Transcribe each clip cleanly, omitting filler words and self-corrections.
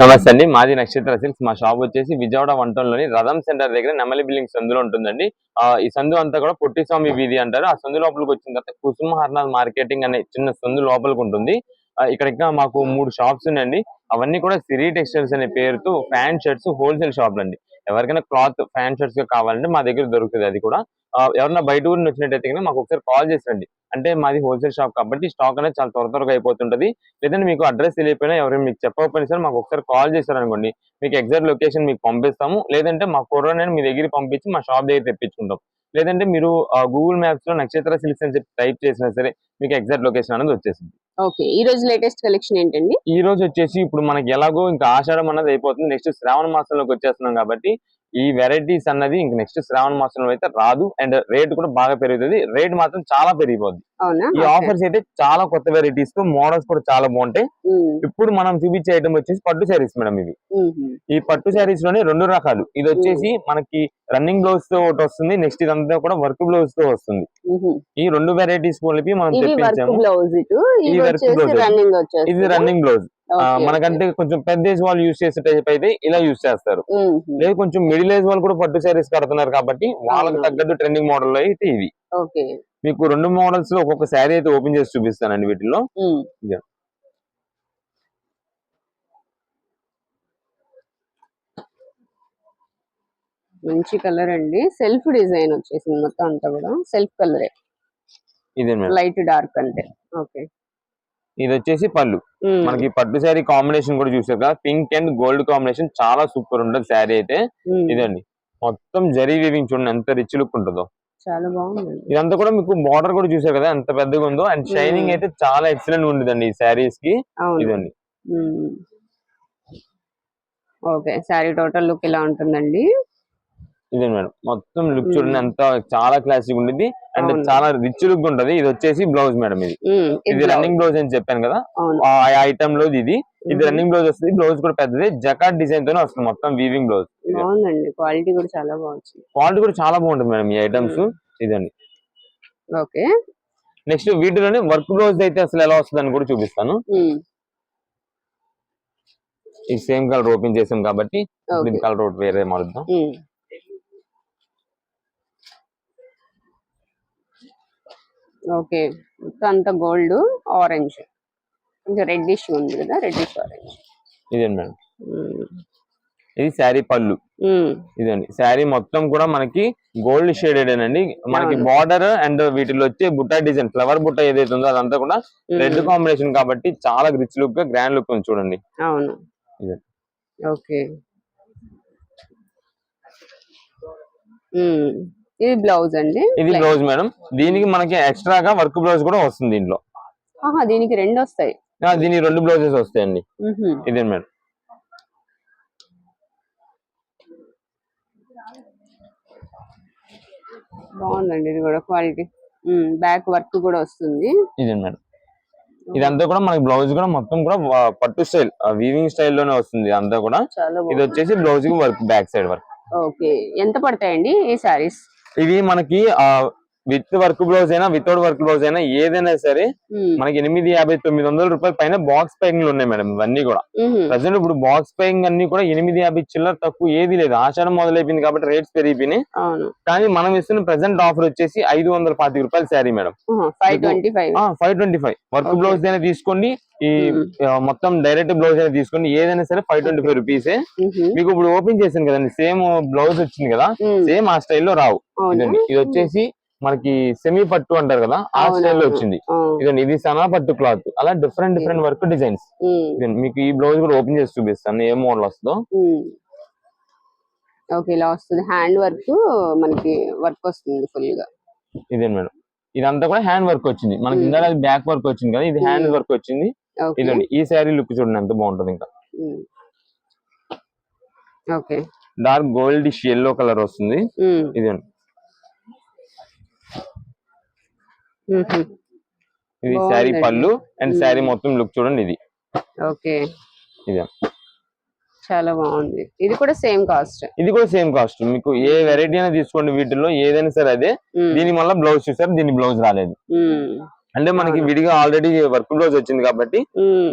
నమస్తే అండి, మాది నక్షత్ర సిల్క్స్. మా షాప్ వచ్చేసి విజయవాడ వంటంలోని రథం సెంటర్ దగ్గర నెమలి బిల్డింగ్ సందులో ఉంటుందండి. ఈ సందు అంతా కూడా పొట్టిస్వామి వీధి అంటారు. ఆ సందు లోపలికి వచ్చిన తర్వాత కుసుమహర్నాథ్ మార్కెటింగ్ అనే చిన్న సందు లోపలికి ఉంటుంది. ఇక్కడ ఇంకా మాకు 3 షాప్స్ ఉన్నాయండి. అవన్నీ కూడా సిరి టెక్స్టైల్స్ అనే పేరుతో ప్యాంట్ షర్ట్స్ హోల్సేల్ షాపులు అండి. ఎవరికైనా క్లాత్ ప్యాంట్ షర్ట్స్ కావాలంటే మా దగ్గర దొరుకుతుంది. అది కూడా ఎవరైనా బయట ఊరిని వచ్చినట్టయితే మాకు ఒకసారి కాల్ చేసండి. అంటే మాది హోల్సేల్ షాప్ కాబట్టి స్టాక్ అనేది చాలా త్వరగా అయిపోతుంటది. లేదంటే మీకు అడ్రస్ తెలియకపోయినా ఎవరైనా మీకు చెప్పకపోయినా సరే మాకు ఒకసారి కాల్ చేశారనుకోండి, మీకు ఎగ్జాక్ట్ లొకేషన్ మీకు పంపిస్తాము. లేదంటే మా కొరియర్ మీ దగ్గరికి పంపించి మా షాప్ దగ్గర తెప్పించుకుంటాం. లేదంటే మీరు గూగుల్ మ్యాప్స్ లో నక్షత్ర సిల్క్స్ అని చెప్పి టైప్ చేసినా సరే మీకు ఎగ్జాక్ట్ లొకేషన్ అనేది వచ్చేసింది. ఓకే, ఈ రోజు లేటెస్ట్ కలెక్షన్ ఏంటండి? ఈ రోజు వచ్చేసి ఇప్పుడు మనకి ఎలాగో ఇంకా ఆషాఢం అన్నది అయిపోతుంది. నెక్స్ట్ శ్రావణ మాసంలోకి వచ్చేస్తున్నాం కాబట్టి ఈ వెరైటీస్ అన్నది ఇంక నెక్స్ట్ శ్రావణ మాసంలో అయితే రాదు. అండ్ రేట్ కూడా బాగా పెరుగుతుంది. రేట్ మాత్రం చాలా పెరిగిపోద్ది. ఈ ఆఫర్స్ అయితే చాలా కొత్త వెరైటీస్ తో మోడల్స్ కూడా చాలా బాగుంటాయి. ఇప్పుడు మనం చూపించే ఐటమ్ వచ్చేసి పట్టు శారీస్ మేడం. ఇవి ఈ పట్టు శారీస్ లోనే 2 రకాలు. ఇది వచ్చేసి మనకి రన్నింగ్ బ్లౌజ్ తో ఒకటి వస్తుంది. నెక్స్ట్ ఇదంతా కూడా వర్క్ బ్లౌజ్ తో వస్తుంది. ఈ 2 వెరైటీస్ కలిపి మనం తెప్పించాము. ఈ వర్క్ బ్లౌజ్, ఇది రన్నింగ్ బ్లౌజ్. మనకంటే కొంచెం పెద్ద ఏజ్ వాళ్ళు యూజ్ చేసే టైప్ అయితే ఇలా యూజ్ చేస్తారు. లేదు కొంచెం మిడిల్ ఏజ్ వాళ్ళు కూడా పట్టు శారీస్ కడుతున్నారు కాబట్టి వాళ్ళకి తగ్గట్టు ట్రెండింగ్ మోడల్ అయితే ఇవి. మీకు 2 మోడల్స్ లో ఒక్కొక్క శారీ అయితే ఓపెన్ చేసి చూపిస్తానండి. వీటిలో మంచి కలర్ అండి. సెల్ఫ్ డిజైన్ వచ్చేసింది మొత్తం అంతా కూడా సెల్ఫ్ కలరే. ఇదే లైట్ డార్క్ అంటే. ఓకే, ఇది వచ్చేసి పళ్ళు. మనకి పట్టు శారీ కాంబినేషన్ కూడా చూసాక పింక్ అండ్ గోల్డ్ కాంబినేషన్ చాలా సూపర్ ఉంటుంది శారీ అయితే. ఇదండి మొత్తం జరీ వీవింగ్ చూడండి ఎంత రిచ్ లుక్ ఉంటుందో. చాలా బాగుంది. ఇదంతా కూడా మీకు బార్డర్ కూడా చూసారు కదా ఎంత పెద్దగా ఉందో. అండ్ షైనింగ్ అయితే చాలా ఎక్సలెంట్ ఉంటుందండి ఈ శారీస్ కి. ఇదండి ఓకే, శారీ టోటల్ లుక్ ఇలా ఉంటుందండి. ఇదే మేడం మొత్తం లుక్ చూడండి ఎంత చాలా క్లాసిక్ ఉంటుంది అండ్ చాలా రిచ్ లుక్ ఉంటది. ఇది వచ్చేసి బ్లౌజ్ మేడం. ఇది రన్నింగ్ బ్లౌజ్ అని చెప్పాను కదా, ఆ ఐటమ్ లో ఇది రన్నింగ్ బ్లౌజ్ వస్తుంది. బ్లౌజ్ కూడా పెద్దది జకాట్ డిజైన్ తోనే వస్తుంది. మొత్తం వీవింగ్ బ్లౌజ్. బాగుందండి, క్వాలిటీ కూడా చాలా బాగుంది. క్వాలిటీ కూడా చాలా బాగుంటుంది మేడం ఈ ఐటమ్స్. ఇదండి ఓకే, నెక్స్ట్ వీటిలోనే వర్క్ బ్లౌజ్ అయితే అసలు ఎలా వస్తుంది అని కూడా చూపిస్తాను. ఈ సేమ్ కలర్ ఓపెన్ చేసాం కాబట్టి కలర్ వేరే మారుద్దాం. ఓకే, అంత గోల్డ్ ఆరెంజ్ కొంచెం రెడ్డిష్ ఉంది కదా, రెడ్డిష్ ఆరెంజ్. ఇదేండి మేడం, ఇది శారీ పళ్ళు. ఇదండి శారీ మొత్తం కూడా మనకి గోల్డ్ షేడెడ్ అండి. మనకి బార్డర్ అండ్ వీటిలో వచ్చే బుట్ట డిజైన్ ఫ్లవర్ బుట్ట ఏదైతే ఉందో అదంతా కూడా రెడ్ కాంబినేషన్ కాబట్టి చాలా రిచ్ లుక్ గా గ్రాండ్ లుక్ ఉంది చూడండి. అవును, ఓకే. ఇది బ్లౌజ్ అండి. ఇది బ్లౌజ్ మేడం. దీనికి మనకి ఎక్స్ట్రాగా వర్క్ బ్లౌజ్ కూడా వస్తుంది దీంట్లో. దీనికి 2 వస్తాయి. దీనికి 2 బ్లౌజెస్ వస్తాయండి. ఇదే మేడం. బాగుందండి ఇది కూడా క్వాలిటీ. బ్యాక్ వర్క్ కూడా వస్తుంది. ఇదే మేడం. ఇదంతా కూడా మనకి బ్లౌజ్ కూడా మొత్తం కూడా పట్టు స్టైల్ వీవింగ్ స్టైల్ లోనే వస్తుంది అంతా కూడా. ఇది వచ్చేసి బ్లౌజ్ కి work back side work. Okay, ఎంత పడతాయండి ఈ సారీస్? ఇవి మనకి విత్ వర్క్ బ్లౌజ్ అయినా వితౌట్ వర్క్ బ్లౌజ్ అయినా ఏదైనా సరే మనకి 850-900 రూపాయల పైన బాక్స్ పైకింగ్ ఉన్నాయి మేడం. ఇవన్నీ కూడా ప్రజెంట్ ఇప్పుడు బాక్స్ పైకింగ్ అన్ని కూడా 850 చిల్లర తక్కువ ఏది లేదు. ఆషాఢం మొదలైపోయింది కాబట్టి రేట్స్ పెరిగిపోయినాయి. కానీ మనం ఇస్తున్న ప్రెసెంట్ ఆఫర్ వచ్చేసి 525 రూపాయలు శారీ మేడం. 525 వర్క్ బ్లౌజ్ అయినా తీసుకోండి, ఈ మొత్తం డైరెక్ట్ బ్లౌజ్ అయినా తీసుకోండి, ఏదైనా సరే 525 రూపీసే. మీకు ఇప్పుడు ఓపెన్ చేశాను కదండి, సేమ్ బ్లౌజ్ వచ్చింది కదా, సేమ్ ఆ స్టైల్లో రావు. ఇదండి ఇది వచ్చేసి మనకి సెమీ పట్టు అంటారు కదా, ఆ స్టైల్లో వచ్చింది. ఇదండి ఇది సనా పట్టు క్లాత్. అలా డిఫరెంట్ వర్క్ డిజైన్స్. మీకు ఈ బ్లౌజ్ కూడా ఓపెన్ చేసి చూపిస్తాను ఏ మోడల్ వస్తుందో. ఓకే, ఇలా వస్తుంది. హ్యాండ్ వర్క్ మనకి వర్క్ వస్తుంది ఫుల్ గా. ఇదే మేడం, ఇదంతా కూడా హ్యాండ్ వర్క్ వచ్చింది. మనకి ఇందాక బ్యాక్ వర్క్ వచ్చింది కదా, ఇది హ్యాండ్ వర్క్ వచ్చింది. ఇదండి ఈ శారీ లుక్ చూడండి ఎంత బాగుంటుంది. ఇంకా okay, dark goldish yellow colour వస్తుంది. ఇదండి ఇది శారీ పళ్ళు అండ్ శారీ మొత్తం లుక్ చూడండి. ఇది ఓకే, ఇదే చాలా బాగుంది. ఇది కూడా సేమ్ కాస్ట్. ఇది కూడా సేమ్ కాస్ట్. మీకు ఏ వెరైటీ అయినా తీసుకోండి, వీటిల్లో ఏదైనా సరే అదే. దీని వల్ల బ్లౌజ్ చూసారు, దీని బ్లౌజ్ రాలేదు. అంటే మనకి అవును. విడిగా ఆల్రెడీ వర్క్ బ్లౌజ్ వచ్చింది కాబట్టి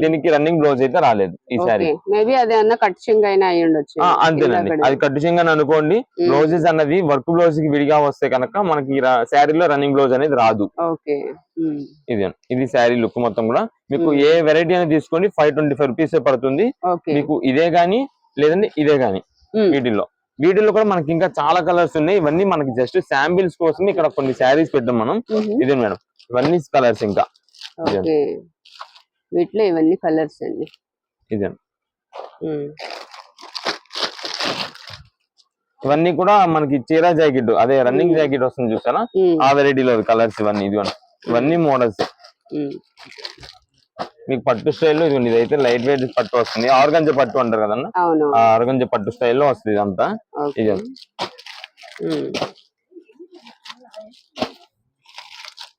దీనికి రన్నింగ్ బ్లౌజ్ అయితే రాలేదు ఈ సారీ. మేబీ అదేమన్నా కట్ చింగ్ అయినా అయ్యి ఉండొచ్చు. అంతేనండి, అది కట్టు చింగ్ అనుకోండి. బ్లౌజెస్ అన్నది వర్క్ బ్లౌజ్ కి విడిగా వస్తే కనుక మనకి శారీలో రన్నింగ్ బ్లౌజ్ అనేది రాదు. ఓకే. ఇది శారీ లుక్ మొత్తం కూడా మీకు ఏ వెరైటీ అనేది తీసుకోండి 525 రూపీస్ పడుతుంది మీకు. ఇదే గానీ లేదంటే ఇదే గానీ వీటిల్లో కూడా మనకి ఇంకా చాలా కలర్స్ ఉన్నాయి. ఇవన్నీ మనకి జస్ట్ శాంపిల్స్ కోసం ఇక్కడ కొన్ని శారీస్ పెట్టాం మనం. ఇదే మేడం, ఇవన్నీ కలర్స్ ఇంకా వీటిలో ఇవన్నీ కలర్స్ అండి. ఇదే ఇవన్నీ కూడా మనకి చీరా జాకెట్, అదే రన్నింగ్ జాకెట్ వస్తుంది చూసారా, ఆ వెరైటీలో కలర్స్ ఇవన్నీ. ఇవన్నీ మోడల్స్ మీకు పట్టు స్టైల్లో. ఇది అయితే లైట్ వెయిట్ పట్టు వస్తుంది, ఆర్గంజా పట్టు అంటారు కదన్నా, ఆ ఆర్గంజా పట్టు స్టైల్లో వస్తుంది ఇదంతా. ఇది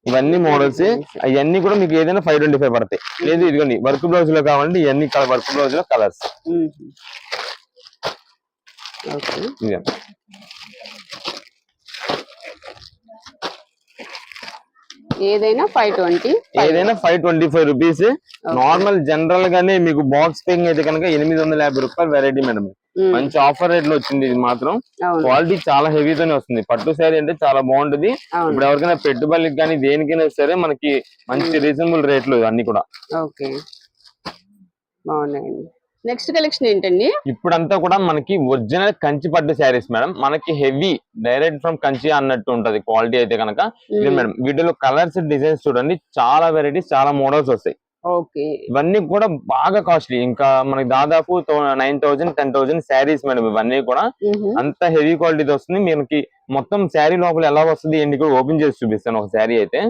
ఇవన్నీ మోడల్స్. అవన్నీ కూడా మీకు ఏదైనా 525 పడతాయి. లేదు ఇదిగోండి వర్క్ బ్లౌజ్ లో కావాలంటే ఇవన్నీ వర్క్ బ్లౌజ్ లో కలర్స్. ఏదైనా 525 రూపీస్. నార్మల్ జనరల్ గానే మీకు బాక్స్ పేయింగ్ అయితే కనుక 850 రూపాయలు వెరైటీ మేడం. మంచి ఆఫర్ రేట్ లో వచ్చింది. ఇది మాత్రం క్వాలిటీ చాలా హెవీతోనే వస్తుంది. పట్టు శారీ అంటే చాలా బాగుంటది. ఇప్పుడు ఎవరికైనా పెట్టుబడికి కానీ దేనికైనా సరే మనకి మంచి రీజనబుల్ రేట్లు అన్ని కూడా. నెక్స్ట్ కలెక్షన్ ఏంటండి? ఇప్పుడంతా కూడా మనకి ఒరిజినల్ కంచి పట్టు శారీస్ మేడం. మనకి హెవీ డైరెక్ట్ ఫ్రమ్ కంచి అన్నట్టు ఉంటది క్వాలిటీ అయితే కనుక. ఇది మేడం వీటిలో కలర్స్ డిజైన్స్ చూడండి, చాలా వెరైటీస్, చాలా మోడల్స్ వస్తాయి. ఇవన్నీ కూడా బాగా కాస్ట్లీ. ఇంకా మనకి దాదాపు 9,000 10,000 శారీస్ మేడం ఇవన్నీ కూడా. అంత హెవీ క్వాలిటీ వస్తుంది. మనకి మొత్తం శారీ లోపల ఎలా వస్తుంది ఏంటి కూడా ఓపెన్ చేసి చూపిస్తాను ఒక శారీ అయితే.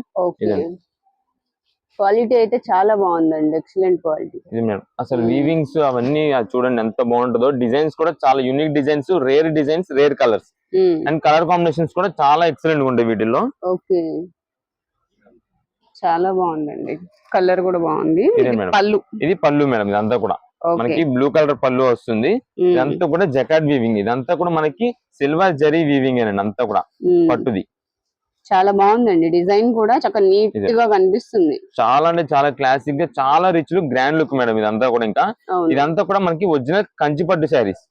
క్వాలిటీ అయితే చాలా బాగుందండి, ఎక్సలెంట్ క్వాలిటీ. ఇది మేడం అసలు వీవింగ్స్ అవన్నీ చూడండి ఎంత బాగుంటుందో. డిజైన్స్ కూడా చాలా unique designs, rare designs, rare colours and colour combinations కూడా చాలా ఎక్సలెంట్ ఉంటాయి వీటిల్లో. చాలా బాగుందండి, కలర్ కూడా బాగుంది. ఇది పళ్ళు మేడం, ఇదంతా కూడా మనకి బ్లూ కలర్ పళ్ళు వస్తుంది. ఇదంతా కూడా జకార్డ్ వీవింగ్. ఇదంతా కూడా మనకి సిల్వర్ జరీ వీవింగ్ అండి అంతా కూడా పట్టుది. చాలా బాగుందండి, డిజైన్ కూడా చక్కగా నీట్ గా కనిపిస్తుంది. చాలా అంటే చాలా క్లాసిక్ గా, చాలా rich look, grand look madam ఇదంతా కూడా. ఇంకా ఇదంతా కూడా మనకి ఒరిజినల్ కంచి పట్టు శారీస్.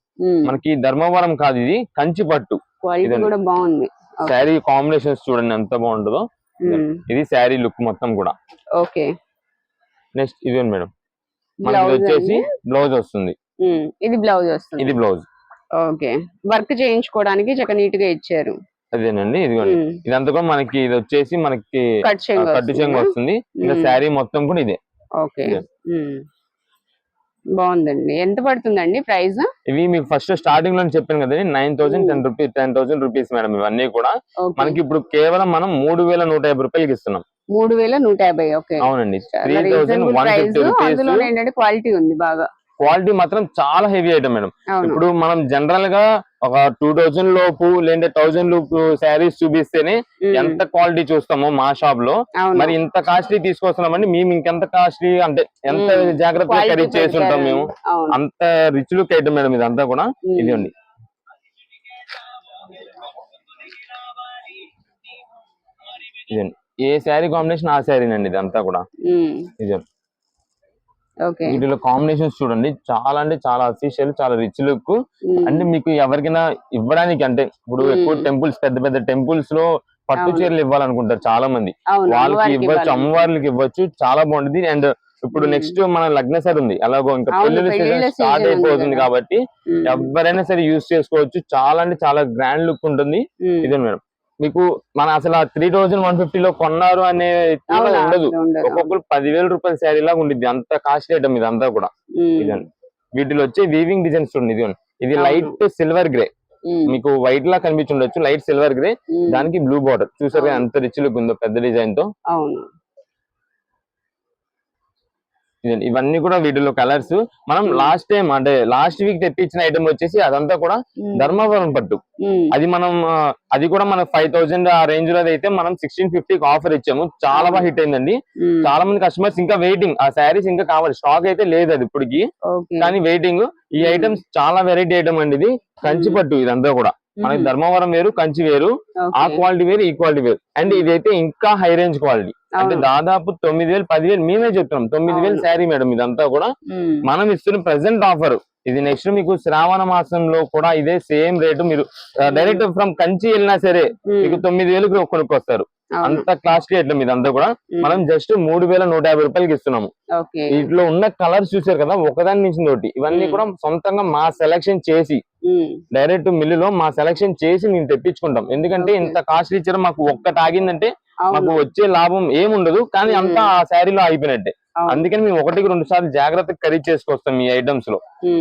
మనకి ధర్మవరం కాదు, ఇది కంచి పట్టు. క్వాలిటీ కూడా బాగుంది. శారీ కాంబినేషన్స్ చూడండి ఎంత బాగుంటుందో. ఇది శారీ లుక్ మొత్తం కూడా. నెక్స్ట్ ఇది మేడం మనకి వచ్చేసి బ్లౌజ్ వస్తుంది. ఇది బ్లౌజ్. వర్క్ చేయించుకోవడానికి చక్కగా నీట్ గా ఇచ్చారు. అదేనండి, ఇదిగోండి ఇదంతా కూడా మనకి ఇది వచ్చేసి మనకి కట్టు చెంగు వస్తుంది. ఇంకా శారీ మొత్తం కూడా ఇదే. బాగుందండి. ఎంత పడుతుందండి ప్రైస్? ఇవి మీకు ఫస్ట్ స్టార్టింగ్ లో చెప్పాను కదండి 9,010 రూపీస్ మేడం. ఇవన్నీ కూడా మనకి ఇప్పుడు కేవలం మనం 3,150 రూపాయలకి ఇస్తున్నాం. 3,150. అవునండి, 3,150 రూపీస్. క్వాలిటీ ఉంది బాగా. క్వాలిటీ మాత్రం చాలా హెవీ ఐటమ్ మేడం. ఇప్పుడు మనం జనరల్ గా ఒక 2,000 లోపు లేదా 1,000 లోపు శారీస్ చూపిస్తేనే ఎంత క్వాలిటీ చూస్తామో మా షాప్ లో. మరి ఇంత కాస్ట్లీ తీసుకొస్తున్నామండి మేము. ఇంకెంత కాస్ట్లీ అంటే ఎంత జాగ్రత్తగా ఖరీదు చేసి ఉంటాం మేము. అంత రిచ్ లుక్ ఐటమ్ మేడం ఇదంతా కూడా. ఇదండి ఏ శారీ కాంబినేషన్ ఆ శారీనండి ఇదంతా కూడా. ఇదే వీటిలో కాంబినేషన్స్ చూడండి, చాలా అంటే చాలా అఫీషియల్, చాలా రిచ్ లుక్. అంటే మీకు ఎవరికైనా ఇవ్వడానికి, అంటే ఇప్పుడు ఎక్కువ టెంపుల్స్, పెద్ద పెద్ద టెంపుల్స్ లో పట్టు చీరలు ఇవ్వాలనుకుంటారు చాలా మంది. వాళ్ళకి ఇవ్వచ్చు, అమ్మవార్లకి ఇవ్వచ్చు, చాలా బాగుంటుంది. అండ్ ఇప్పుడు నెక్స్ట్ మన లగ్నసరి ఉంది, అలాగో ఇంకా పెళ్లి సీజన్ స్టార్ట్ అయిపోతుంది కాబట్టి ఎవరైనా సరే యూజ్ చేసుకోవచ్చు. చాలా అంటే చాలా గ్రాండ్ లుక్ ఉంటుంది. ఇదే మేడం మీకు మన అసలు 3,150 లో కొన్నారు అనే ఉండదు. ఒక్కొక్కరు 10,000 రూపాయల శారీ లాగా ఉండిద్ది, అంత కాస్ట్లీ ఐటమ్ ఇదంతా కూడా. ఇదండి వీటిలో వచ్చే వీవింగ్ డిజైన్స్ చూడండి. ఇది లైట్ సిల్వర్ గ్రే, మీకు వైట్ లా కనిపించుండొచ్చు. లైట్ సిల్వర్ గ్రే, దానికి బ్లూ బార్డర్ చూసారు ఎంత రిచ్ లుక్ ఉందో పెద్ద డిజైన్ తో. ఇవన్నీ కూడా వీటిలో కలర్స్. మనం లాస్ట్ టైం అంటే లాస్ట్ వీక్ తెప్పించిన ఐటమ్ వచ్చేసి అదంతా కూడా ధర్మవరం పట్టు. అది మనం అది కూడా మన 5,000 ఆ రేంజ్ లో అయితే మనం 1,650 ఆఫర్ ఇచ్చాము. చాలా బాగా హిట్ అయిందండి. చాలా మంది కస్టమర్స్ ఇంకా వెయిటింగ్, ఆ శారీస్ ఇంకా కావాలి. స్టాక్ అయితే లేదు అది ఇప్పటికి, కానీ వెయిటింగ్. ఈ ఐటమ్స్ చాలా వెరైటీ ఐటమ్ అండి. ఇది కంచి పట్టు ఇదంతా కూడా. మనకి ధర్మవరం వేరు, కంచి వేరు, ఆ క్వాలిటీ వేరు, ఈ క్వాలిటీ వేరు. అండ్ ఇదైతే ఇంకా హై రేంజ్ క్వాలిటీ, అంటే దాదాపు 9,000 10,000 మేమే చెప్తున్నాం. 9,000 శారీ మేడం ఇదంతా కూడా మనం ఇస్తున్న ప్రెసెంట్ ఆఫర్ ఇది. నెక్స్ట్ మీకు శ్రావణ మాసంలో కూడా ఇదే సేమ్ రేటు. మీరు డైరెక్ట్ ఫ్రమ్ కంచి వెళ్ళినా సరే మీకు 9,000 కొనుక్కొస్తారు. అంత కాస్ట్లీ రేట్లు మీదంతా కూడా మనం జస్ట్ 3,150 రూపాయలకి ఇస్తున్నాము. వీటిలో ఉన్న కలర్స్ చూసారు కదా, ఒకదాని నుంచి ఒకటి. ఇవన్నీ కూడా సొంతంగా మా సెలెక్షన్ చేసి డైరెక్ట్ మిల్లులో మా సెలెక్షన్ చేసి మేము తెప్పించుకుంటాం. ఎందుకంటే ఇంత కాస్ట్లీ ఇచ్చారు, మాకు ఒక్కటి ఆగిందంటే మాకు వచ్చే లాభం ఏముండదు, కానీ అంతా ఆ శారీలో అయిపోయినట్టే. అందుకని మేము 1-2 సార్లు జాగ్రత్తగా ఖరీదు చేసుకొస్తాం ఈ ఐటమ్స్ లో.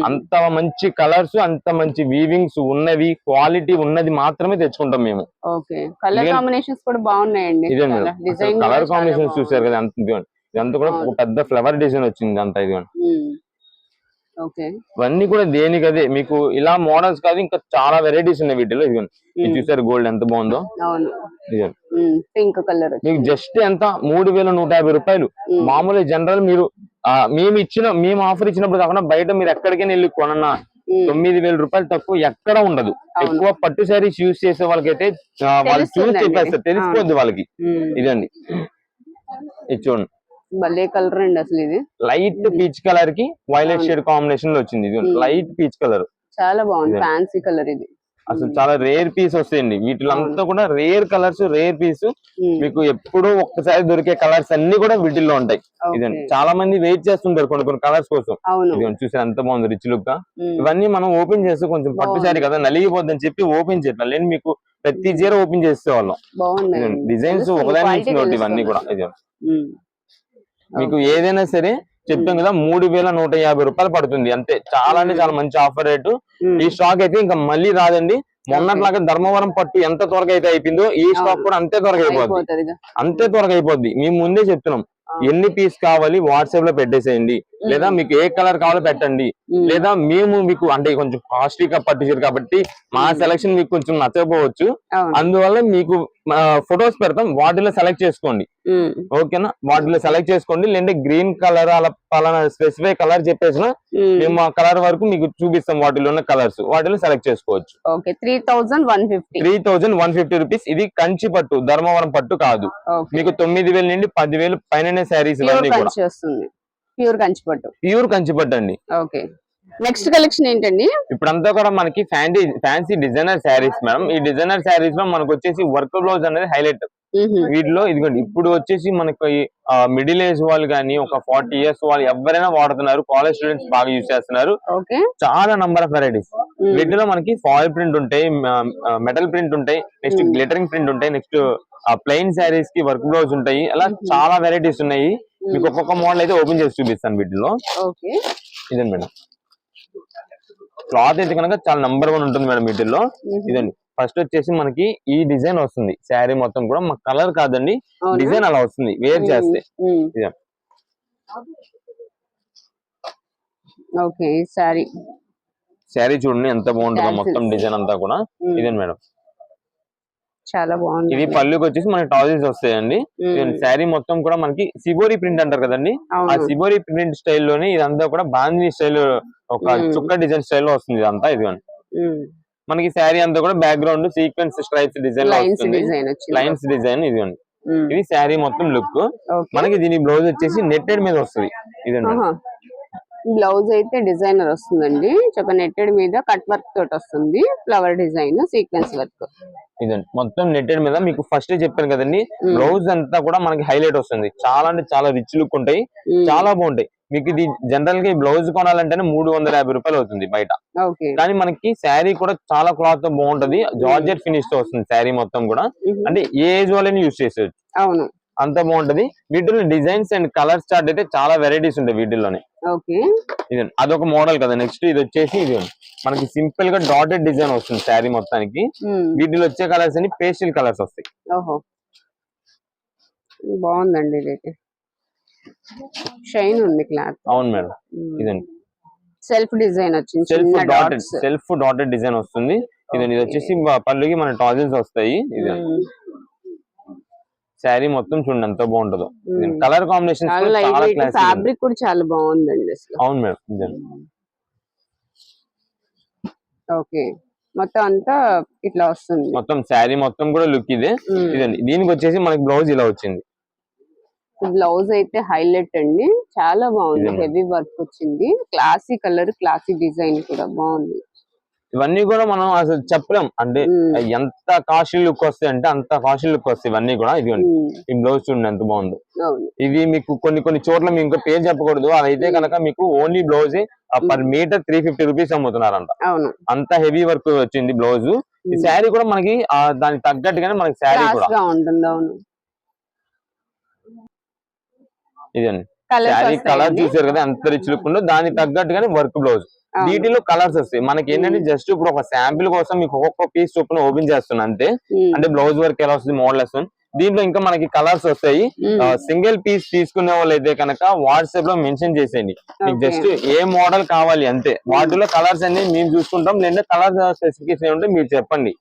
అంత మంచి కలర్స్, అంత మంచి వీవింగ్స్ ఉన్నవి, క్వాలిటీ ఉన్నది మాత్రమే తెచ్చుకుంటాం మేము. కలర్ కాంబినేషన్స్ కూడా బాగున్నాయండి. ఇదే మేడం కలర్ కాంబినేషన్స్ చూసారు కదా, ఇదంతా కూడా ఒక పెద్ద ఫ్లవర్ డిజైన్ వచ్చింది అంతా. ఇది ఇవన్నీ కూడా దేనికదే మీకు ఇలా మోడల్స్ కాదు, ఇంకా చాలా వెరైటీస్ ఉన్నాయి వీటిలో. ఇదిగోండి, ఇది చూసారు గోల్డ్ ఎంత బాగుందో. పింక్ కలర్ మీకు జస్ట్ ఎంత 3,150 రూపాయలు. మామూలు జనరల్ మీరు మేము ఆఫర్ ఇచ్చినప్పుడు కాకుండా బయట మీరు ఎక్కడికైనా వెళ్ళి కొనన్నా 9,000 రూపాయలు తక్కువ ఎక్కడ ఉండదు. ఎక్కువ పట్టు శారీస్ యూజ్ చేసే వాళ్ళకైతే వాళ్ళు చూసి చెప్పేస్తారు, తెలిసిపోద్ది వాళ్ళకి. ఇదండి, ఇది చూడండి, భలే కలర్ అండి అసలు. ఇది లైట్ పీచ్ కలర్ కి వైలెట్ షేడ్ కాంబినేషన్ లో వచ్చింది. ఇది లైట్ పీచ్ కలర్, చాలా బాగుంది, ఫ్యాన్సీ కలర్. ఇది అసలు చాలా రేర్ పీస్ వస్తాయండి. వీటిలో అంతా కూడా రేర్ కలర్స్, రేర్ పీస్. మీకు ఎప్పుడూ ఒక్కసారి దొరికే కలర్స్ అన్ని కూడా వీటిల్లో ఉంటాయి. ఇదండి, చాలా మంది వెయిట్ చేస్తుంటారు కొన్ని కలర్స్ కోసం. ఇదిగోండి చూసారు ఎంత బాగుంది, రిచ్ లుక్ గా. ఇవన్నీ మనం ఓపెన్ చేస్తే కొంచెం పట్టు శారీ కదా నలిగిపోద్దని చెప్పి ఓపెన్ చేయట్లేదు. లేదు మీకు ప్రతి చీర ఓపెన్ చేసే వాళ్ళం. డిజైన్స్ ఒకదాని నుంచి ఒకటి ఇవన్నీ కూడా. మీకు ఏదైనా సరే చెప్పాం కదా, 3,150 రూపాయలు పడుతుంది అంతే. చాలా అంటే చాలా మంచి ఆఫర్ రేటు. ఈ స్టాక్ అయితే ఇంకా మళ్ళీ రాదండి. మొన్నట్లాగా ధర్మవరం పట్టు ఎంత త్వరగా అయితే అయిపోయిందో ఈ స్టాక్ కూడా అంతే త్వరగా అయిపోద్ది. మేము ముందే చెప్తున్నాం, ఎన్ని పీస్ కావాలి వాట్సాప్ లో పెట్టేసేయండి, లేదా మీకు ఏ కలర్ కావాలో పెట్టండి, లేదా మేము మీకు అంటే కొంచెం కాస్ట్లీగా పట్టించారు కాబట్టి మా సెలక్షన్ మీకు కొంచెం నచ్చకపోవచ్చు. అందువల్ల మీకు ఫొటోస్ పెడతాం, వాటిలో సెలెక్ట్ చేసుకోండి. ఓకేనా, వాటిలో సెలెక్ట్ చేసుకోండి. లేదంటే గ్రీన్ కలర్ అలా పలానా స్పెసిఫై కలర్ చెప్పేసిన మేము ఆ కలర్ వరకు మీకు చూపిస్తాం. వాటిలో ఉన్న కలర్స్ వాటిలో సెలెక్ట్ చేసుకోవచ్చు. 3,150 రూపీస్. ఇది కంచి పట్టు, ధర్మవరం పట్టు కాదు. మీకు 9,000 నుండి 10,000 పైన శారీస్ ఇవన్నీ కూడా ప్యూర్ కంచి పట్టు అండి. నెక్స్ట్ కలెక్షన్ ఏంటండి? ఇప్పుడంతా కూడా మనకి ఫ్యాన్సీ డిజైనర్ శారీస్ మేడం. ఈ డిజైనర్ శారీస్ లో మనకు వచ్చేసి వర్క్ బ్లౌజ్ అనేది హైలైట్. వీటిలో ఇదిగోండి, ఇప్పుడు వచ్చేసి మనకి మిడిల్ ఏజ్ వాళ్ళు కానీ ఒక 40 years వాళ్ళు ఎవరైనా వాడుతున్నారు. కాలేజ్ స్టూడెంట్స్ బాగా యూజ్ చేస్తున్నారు. చాలా నంబర్ ఆఫ్ వెరైటీస్. వీటిలో మనకి ఫాయిల్ ప్రింట్ ఉంటాయి, మెటల్ ప్రింట్ ఉంటాయి, నెక్స్ట్ గ్లిటరింగ్ ప్రింట్ ఉంటాయి, నెక్స్ట్ ప్లెయిన్ శారీస్ కి వర్క్ బ్లౌజ్ ఉంటాయి. అలా చాలా వెరైటీస్ ఉన్నాయి. మీకు ఒక్కొక్క మోడల్ అయితే ఓపెన్ చేసి చూపిస్తాను వీటిలో. ఇదండి మేడం, క్లాత్ అయితే కనుక చాలా నంబర్ 1 ఉంటుంది మేడం వీటిల్లో. ఇదండి, ఫస్ట్ వచ్చేసి మనకి ఈ డిజైన్ వస్తుంది. శారీ మొత్తం కూడా మా కలర్ కాదండి, డిజైన్ అలా వస్తుంది వేర్ చేస్తే. శారీ చూడండి ఎంత బాగుంటుందో, మొత్తం డిజైన్ అంతా కూడా. ఇదండి మేడం, చాలా బాగుంది. ఇది పళ్ళుకి వచ్చేసి మనకి టాజిల్స్ వస్తాయండి. శారీ మొత్తం కూడా మనకి సిబోరి ప్రింట్ అంటారు కదండి, ఆ సిబోరి ప్రింట్ స్టైల్లోనే ఇదంతా కూడా బాందిని స్టైల్, ఒక చుక్క డిజైన్ స్టైల్లో వస్తుంది ఇదంతా. ఇదిగోండి, మనకి శారీ అంతా కూడా బ్యాక్గ్రౌండ్ సీక్వెన్స్ స్ట్రైప్స్ డిజైన్ లో వస్తుంది, లైన్స్ డిజైన్. ఇదిగోండి, ఇది శారీ మొత్తం లుక్. మనకి దీని బ్లౌజ్ వచ్చేసి నెట్టెడ్ మీద వస్తుంది. ఇదండి, బ్లౌజ్ అయితే డిజైనర్ వస్తుందండి, చక్క నెట్టెడ్ మీద కట్ వర్క్ తోటి వస్తుంది, ఫ్లవర్ డిజైన్, సీక్వెన్స్ వర్క్. ఇదండి, మొత్తం నెట్టెడ్ మీద. మీకు ఫస్ట్ చెప్పాను కదండి, బ్లౌజ్ అంతా కూడా మనకి హైలైట్ వస్తుంది. చాలా అంటే చాలా రిచ్ లుక్ ఉంటాయి, చాలా బాగుంటాయి. మీకు ఇది జనరల్ గా ఈ బ్లౌజ్ కొనాలంటేనే 350 రూపాయలు అవుతుంది బయట. కానీ మనకి శారీ కూడా చాలా క్లాత్ బాగుంటది, జార్జెట్ ఫినిష్ తో వస్తుంది శారీ మొత్తం కూడా. అంటే ఏ ఏజ్ వాళ్ళని యూజ్ చేసేయచ్చు, అంత బాగుంటది. వీటిలో డిజైన్స్ అండ్ కలర్స్ చార్ట్ అయితే చాలా వెరైటీస్ ఉంటాయి వీటిల్లోనే. ఇదండి, అదొక మోడల్ కదా. నెక్స్ట్ ఇది వచ్చేసి ఇది మనకి సింపుల్ గా డాటెడ్ డిజైన్ వస్తుంది శారీ మొత్తానికి. వీటిలో వచ్చే కలర్స్ అన్ని పేస్టల్ కలర్స్ వస్తాయి. బాగుందండి, ఇదైతే షైన్ ఉంది క్లాత్. అవును మేడం, ఇదండి సెల్ఫ్ డిజైన్ వచ్చింది, సెల్ఫ్ డాటెడ్ డిజైన్ వస్తుంది. ఇదండి, ఇది వచ్చేసి పళ్ళుకి మన టాజిల్స్ వస్తాయి. ఇదండి, శారీ మొత్తం చూడండి ఎంత బాగుంటుందో. కలర్ కాంబినేషన్ ఫ్యాబ్రిక్ కూడా చాలా బాగుందండి అసలు. అవును మేడం. మొత్తం అంతా ఇట్లా వస్తుంది. మొత్తం శారీ మొత్తం కూడా లుక్ ఇదే. ఇదండి దీనికి వచ్చేసి మనకి బ్లౌజ్ ఇలా వచ్చింది. బ్లౌజ్ అయితే హైలైట్ అండి, చాలా బాగుంది. హెవీ వర్క్ వచ్చింది, క్లాసీ కలర్, క్లాసీ డిజైన్ కూడా బాగుంది. ఇవన్నీ కూడా మనం అసలు చెప్పలేం, అంటే ఎంత కాస్ట్లీ లుక్ వస్తాయి అంటే అంత కాస్ట్లీ లుక్ వస్తాయి ఇవన్నీ కూడా. ఇదిగోండి ఈ బ్లౌజ్ చూడండి ఎంత బాగుందో. ఇది మీకు కొన్ని చోట్ల మీకు ఇంకా పేరు చెప్పకూడదు, అదైతే కనుక మీకు only blouse per meter 350 rupees అమ్ముతున్నారంట. అంత హెవీ వర్క్ వచ్చింది బ్లౌజ్. ఈ శారీ కూడా మనకి దానికి తగ్గట్టుగానే మనకి శారీ కూడా ఉంటుంది. ఇదండి శారీ కలర్ చూసారు కదా ఎంత రిచ్ లుక్ ఉందో, దానికి తగ్గట్టుగానే వర్క్ బ్లౌజ్. వీటిలో కలర్స్ వస్తాయి మనకి. ఏంటంటే జస్ట్ ఇప్పుడు ఒక శాంపిల్ కోసం మీకు ఒక్కొక్క పీస్ చొప్పున ఓపెన్ చేస్తున్నా అంతే. అంటే బ్లౌజ్ వర్క్ ఎలా వస్తుంది, మోడల్ వస్తుంది. దీంట్లో ఇంకా మనకి కలర్స్ వస్తాయి. సింగిల్ పీస్ తీసుకునే వాళ్ళు అయితే కనుక వాట్సాప్ లో మెన్షన్ చేసేయండి, మీకు జస్ట్ ఏ మోడల్ కావాలి అంతే. వాటిలో కలర్స్ అన్ని మేము చూసుకుంటాం, లేదా కలర్ స్పెసిఫికేషన్ ఉంటే మీరు చెప్పండి.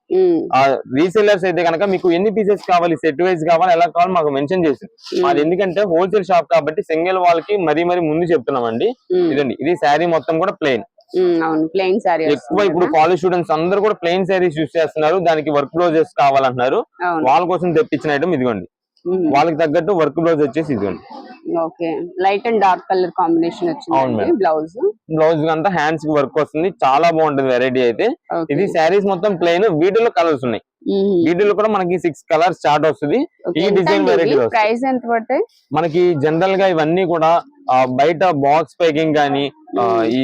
రీసెల్లర్స్ అయితే కనుక మీకు ఎన్ని పీసెస్ కావాలి, సెట్ వైజ్ కావాలి, ఎలా కావాలి మాకు మెన్షన్ చేసి. అది ఎందుకంటే హోల్సేల్ షాప్ కాబట్టి సింగిల్ వాళ్ళకి మరీ ముందు చెప్తున్నామండి. ఇదండి ఇది శారీ మొత్తం కూడా ప్లెయిన్. ప్లెయిన్ సారీ ఎక్కువ ఇప్పుడు కాలేజ్ స్టూడెంట్స్ అందరూ కూడా ప్లెయిన్ సారీస్ యూస్ చేస్తున్నారు, దానికి వర్క్ బ్లౌజెస్ కావాలంటున్నారు. వాళ్ళ కోసం తెప్పించిన ఐటమ్ ఇదిగోండి. వాళ్ళకి తగ్గట్టు వర్క్ బ్లౌజ్ వచ్చేసి ఇదిగోండి. Okay, light and dark colour combination వచ్చింది. బ్లౌజ్ అంతా హ్యాండ్స్ కి వర్క్ వస్తుంది, చాలా బాగుంటుంది వెరైటీ అయితే. ఇది శారీస్ మొత్తం ప్లెయిన్, వీటిలో కలర్స్ ఉన్నాయి. వీటిలో కూడా మనకి 6 కలర్స్ స్టార్ట్ వస్తుంది. ఈ డిజైన్ వెరైటీ ప్రైస్ ఎంత పడతాయి మనకి? జనరల్ గా ఇవన్నీ కూడా బయట బాక్స్ ప్యాకింగ్ గానీ ఈ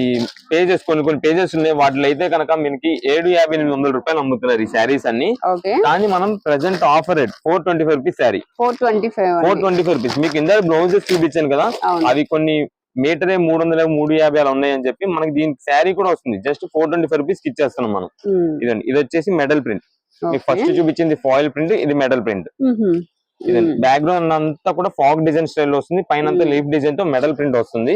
పేజెస్ కొన్ని పేజెస్ ఉన్నాయి, వాటిలో అయితే కనుక మనకి 750-800 రూపాయలు అమ్ముతున్నారు ఈ శారీస్ అన్ని. కానీ మనం present offer rate 425 rupees sari. 425 rupees. మీకు ఇందాక బ్లౌజెస్ చూపించాను కదా, అవి కొన్ని మీటరే 300, 350 అలా ఉన్నాయని చెప్పి మనకి దీనికి శారీ కూడా వస్తుంది. జస్ట్ 425 రూపీస్ కి ఇచ్చేస్తున్నాం మనం. ఇదండి ఇది వచ్చేసి మెటల్ ప్రింట్. మీకు ఫస్ట్ చూపించింది ఫాయిల్ ప్రింట్, ఇది మెటల్ ప్రింట్. ఇదండి బ్యాక్గ్రౌండ్ అంతా కూడా ఫాగ్ డిజైన్ స్టైల్ వస్తుంది, పైన అంతా లీఫ్ డిజైన్ తో మెటల్ ప్రింట్ వస్తుంది.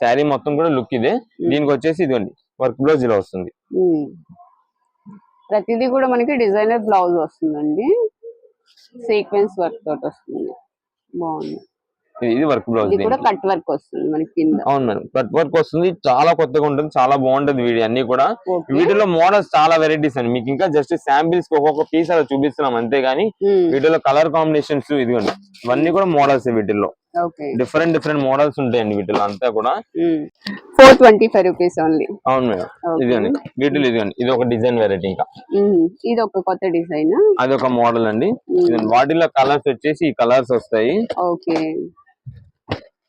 శారీ మొత్తం కూడా లుక్ ఇదే. దీనికి వచ్చేసి ఇదిగోండి వర్క్ బ్లౌజ్ ఇలా వస్తుంది. ప్రతిదీ కూడా మనకి డిజైనర్ బ్లౌజ్ వస్తుందండి, సీక్వెన్స్ వర్క్ తోటి వస్తుంది, బాగుంది. ఇది వర్క్ బ్లౌజ్, కట్ వర్క్ వస్తుంది మనకి కింద. అవును మేడం, కట్ వర్క్ వస్తుంది, చాలా కొత్తగా ఉంటుంది, చాలా బాగుంటది వీడియో అన్ని కూడా. వీటిలో మోడల్స్ చాలా వెరైటీస్ అండి, మీకు ఇంకా జస్ట్ శాంపిల్స్ ఒక్కొక్క పీస్ అలా చూపిస్తున్నాం అంతేగాని వీటిలో కలర్ కాంబినేషన్స్ ఇదిగోండి ఇవన్నీ కూడా మోడల్స్. వీటిల్లో డిఫరెంట్ మోడల్స్ ఉంటాయండి వీటిలో అంతా కూడా. 425 రూపీస్ ఓన్లీ. అవును మేడం, ఇదిగోండి వీటిలో ఇదిగోండి ఇది ఒక డిజైన్ వెరైటీ. ఇంకా ఇది ఒక కొత్త డిజైన్, అది ఒక మోడల్ అండి. వాటిలో కలర్స్ వచ్చేసి ఈ కలర్స్ వస్తాయి.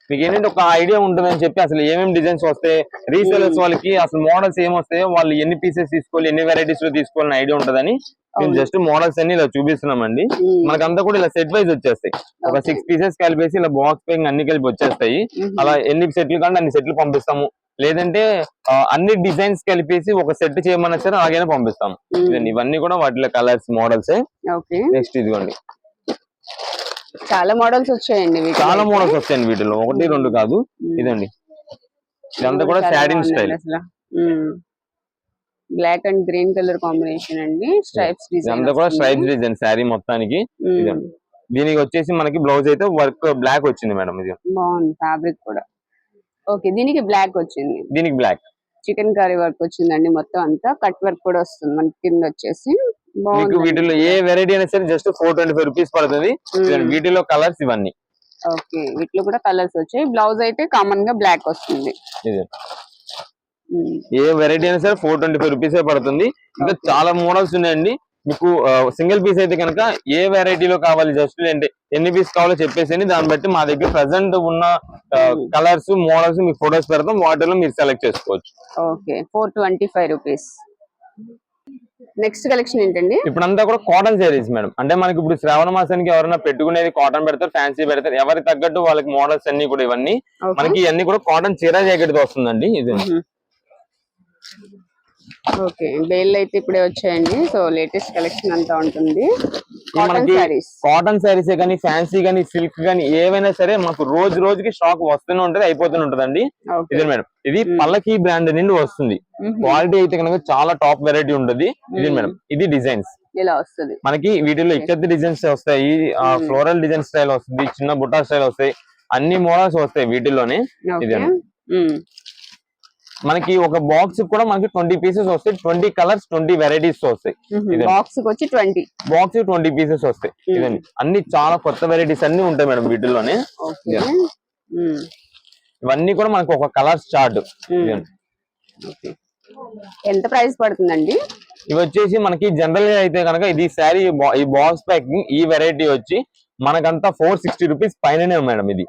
మీకు ఏంటంటే ఒక ఐడియా ఉంటుందని చెప్పి అసలు ఏమేమి డిజైన్స్ వస్తాయి, రీసేలర్స్ వాళ్ళకి అసలు మోడల్స్ ఏమొస్తాయో, వాళ్ళు ఎన్ని పీసెస్ తీసుకోవాలి, ఎన్ని వెరైటీస్ లో తీసుకోవాలని ఐడియా ఉంటదని మేము జస్ట్ మోడల్స్ అన్ని ఇలా చూపిస్తున్నామండి. మనకంతా కూడా ఇలా సెట్ వైజ్ వచ్చేస్తాయి. ఒక 6 పీసెస్ కలిపేసి ఇలా బాక్స్ ప్యాకింగ్ అన్ని కలిపి వచ్చేస్తాయి. అలా ఎన్ని సెట్లు కానీ అన్ని సెట్లు పంపిస్తాము, లేదంటే అన్ని డిజైన్స్ కలిపేసి ఒక సెట్ చేయమన్నా సరే అలాగైనా పంపిస్తాము. ఇవన్నీ కూడా వాటిలో కలర్స్ మోడల్స్. నెక్స్ట్ ఇదిగోండి చాలా మోడల్స్ వచ్చాయండి, చాలా మోడల్స్ వచ్చాయండి వీటిలో, 1, 2 కాదు. ఇదండి ఇదంతా కూడా satin style, black and green colour combination అండి. స్ట్రైప్స్ డిజైన్, ఇదంతా కూడా స్ట్రైప్స్ డిజైన్ శారీ మొత్తానికి. దీనికి వచ్చేసి మనకి బ్లౌజ్ అయితే వర్క్ బ్లాక్ వచ్చింది మేడం. ఇది బాగుంది, ఫ్యాబ్రిక్ కూడా ఓకే. దీనికి బ్లాక్ వచ్చింది, దీనికి బ్లాక్ చికెన్ కర్రీ వర్క్ వచ్చిందండి. మొత్తం అంతా కట్ వర్క్ కూడా వస్తుంది మనకి కింద వచ్చేసి. మీకు వీటిలో ఏ వెరైటీ అయినా సరే జస్ట్ 425 రూపీస్ పడుతుంది. వీటిలో కలర్స్ ఇవన్నీ. ఓకే, వీటిలో కూడా కలర్స్ వచ్చాయి. బ్లౌజ్ అయితే కామన్ గా బ్లాక్ వస్తుంది. ఏ వెరైటీ అయినా సరే 425 రూపీసే పడుతుంది. ఇంకా చాలా మోడల్స్ ఉన్నాయండి. మీకు సింగిల్ పీస్ అయితే కనుక ఏ వెరైటీలో కావాలి, జస్ట్ అంటే ఎన్ని పీస్ కావాలో చెప్పేసి దాన్ని బట్టి మా దగ్గర ప్రెసెంట్ ఉన్న కలర్స్ మోడల్స్ మీకు ఫొటోస్ పెడతాం, వాటిలో మీరు సెలెక్ట్ చేసుకోవచ్చు. Okay, 425 rupees. నెక్స్ట్ కలెక్షన్ ఏంటండి? ఇప్పుడంతా కూడా కాటన్ శారీస్ మేడం. అంటే మనకి ఇప్పుడు శ్రావణ మాసానికి ఎవరైనా పెట్టుకునేది కాటన్ పెడతారు, ఫ్యాన్సీ పెడతారు, ఎవరికి తగ్గట్టు వాళ్ళకి మోడల్స్ అన్ని కూడా ఇవన్నీ మనకి ఇవన్నీ కూడా కాటన్ చీర జాకెట్ తో వస్తుందండి. ఇది ఓకే, బేల్ అయితే ఇప్పుడే వచ్చాయండి. సో లేటెస్ట్ కలెక్షన్ అంతా ఉంటుంది. మనకి కాటన్ శారీసే కానీ ఫ్యాన్సీ కానీ సిల్క్ కానీ ఏవైనా సరే మాకు రోజుకి స్టాక్ వస్తూనే ఉంటది, అయిపోతూనే ఉంటదండి. ఇదే మేడం, ఇది పల్లకి బ్రాండ్ నుండి వస్తుంది. క్వాలిటీ అయితే కనుక చాలా టాప్ వెరైటీ ఉంటుంది. ఇది మేడం, ఇది డిజైన్స్ ఇలా వస్తుంది మనకి. వీటిలో ఇక్కత్తి డిజైన్స్ వస్తాయి, ఫ్లోరల్ డిజైన్ స్టైల్ వస్తుంది, చిన్న బుట్టా స్టైల్ వస్తాయి, అన్ని మోడల్స్ వస్తాయి వీటిలోనే. ఇదే మనకి ఒక బాక్స్ కూడా మనకి 20 పీసెస్ వస్తాయి, 20 కలర్స్ 20 వెరైటీస్ వస్తాయి. బాక్స్ వచ్చి 20 బాక్స్ 20 పీసెస్ వస్తాయి. ఇదండి అన్ని చాలా కొత్త వెరైటీస్ అన్ని ఉంటాయి మేడం వీటిల్లోనే. ఇవన్నీ కూడా మనకి ఒక కలర్స్ చార్ట్. ఎంత ప్రైస్ పడుతుందండి? ఇవి వచ్చేసి మనకి జనరల్ గా అయితే కనుక ఇది శారీ ఈ బాక్స్ ప్యాకింగ్ ఈ వెరైటీ వచ్చి మనకంతా 460 రూపీస్ పైననే మేడం. ఇది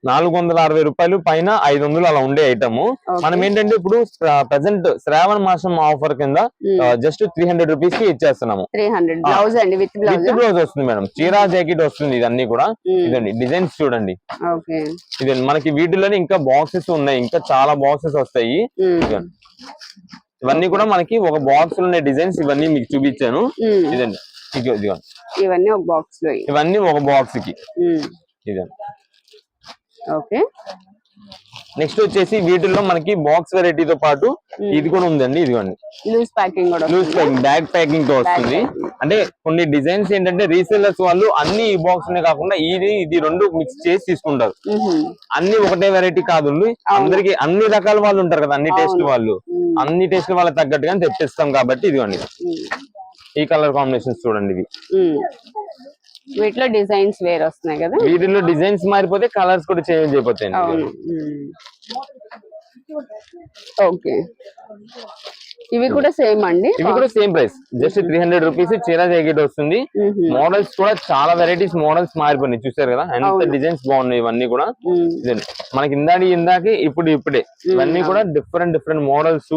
460 రూపాయలు పైన 500 అలా ఉండే ఐటమ్. మనం ఏంటంటే ఇప్పుడు ప్రెసెంట్ శ్రావణ మాసం ఆఫర్ కింద జస్ట్ 300 రూపీస్ కి ఇచ్చేస్తున్నాము. 300 బ్లౌజ్ అండి, విత్ బ్లౌజ్ వస్తుంది మేడం, చీరా జాకెట్ వస్తుంది. ఇదన్నీ కూడా ఇదండి డిజైన్స్ చూడండి. ఇదండి మనకి వీటిలోనే ఇంకా బాక్సెస్ ఉన్నాయి, ఇంకా చాలా బాక్సెస్ వస్తాయి. ఇవన్నీ కూడా మనకి ఒక బాక్స్ లో డిజైన్స్ ఇవన్నీ మీకు చూపించాను. ఇదండి ఇవన్నీ ఒక బాక్స్ లో, ఇవన్నీ ఒక బాక్స్ కి. ఇదండి ఓకే. నెక్స్ట్ వచ్చేసి వీటిల్లో మనకి బాక్స్ వెరైటీతో పాటు ఇది కూడా ఉందండి. ఇదిగోండి లూజ్ ప్యాకింగ్ కూడా, లూజ్ ప్యాకింగ్ బ్యాగ్ ప్యాకింగ్ తో వస్తుంది. అంటే కొన్ని డిజైన్స్ ఏంటంటే రీసేలర్స్ వాళ్ళు అన్ని ఈ బాక్స్ నే కాకుండా ఇది రెండు మిక్స్ చేసి తీసుకుంటారు. అన్ని ఒకటే వెరైటీ కాదు, అందరికి అన్ని రకాల వాళ్ళు ఉంటారు కదా, అన్ని టేస్ట్ వాళ్ళు, అన్ని టేస్ట్ వాళ్ళకి తగ్గట్టుగా తెప్పిస్తాం కాబట్టి. ఇదిగోండి ఈ కలర్ కాంబినేషన్స్ చూడండి. ఇవి వీటిలో డిజైన్స్ వేరే వస్తున్నాయి కదా, వీటిలో డిజైన్స్ మారిపోతే కలర్స్ కూడా చేంజ్ అయిపోతాయి. ఓకే. ఇవి కూడా సేమ్ అండి, ఇవి కూడా సేమ్ ప్రైస్, జస్ట్ 300 రూపీస్ చీరా జాకెట్ వస్తుంది. మోడల్స్ కూడా చాలా వెరైటీస్ మోడల్స్ మారిపోయినాయి, చూసారు కదా ఎంత డిజైన్స్ బాగున్నాయి. ఇవన్నీ కూడా మనకి ఇందాకే ఇప్పుడే ఇవన్నీ కూడా డిఫరెంట్ మోడల్స్.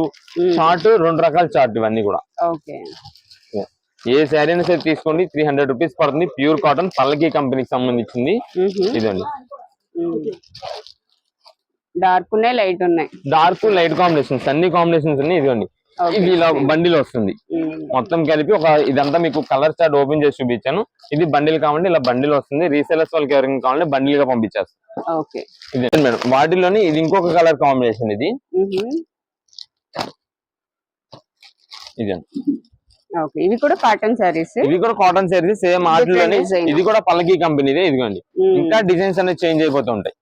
చార్ట్ 2 రకాల చార్ట్ ఇవన్నీ కూడా. ఏ శారీ అయినా సరే తీసుకోండి, 300 రూపీస్ పడుతుంది. ప్యూర్ కాటన్ పల్లకి కంపెనీకి సంబంధించింది. ఇదండి డార్క్ ఉన్నాయి, లైట్ ఉన్నాయి, డార్క్ లైట్ కాంబినేషన్స్ అన్ని కాంబినేషన్స్ ఉన్నాయి. ఇదిగోండి ఇది ఇలా బండిల్ వస్తుంది మొత్తం కలిపి. ఇదంతా మీకు కలర్ చార్ట్ ఓపెన్ చేసి చూపించాను. ఇది బండిల్ కావాలంటే ఇలా బండిల్ వస్తుంది. రీసేలర్స్ వాళ్ళకి ఎవరికి కావాలంటే బండిల్ గా పంపించేస్తాం. ఇది మేడం వాటిలోని ఇది ఇంకొక కలర్ కాంబినేషన్. ఇది ఇవి కూడా కాటన్ శారీస్, సేమ్ వాటిలోనే. ఇది కూడా పల్లకి కంపెనీదే. ఇదిగోండి ఇంకా డిజైన్స్ అనేది చేంజ్ అయిపోతూ ఉంటాయి.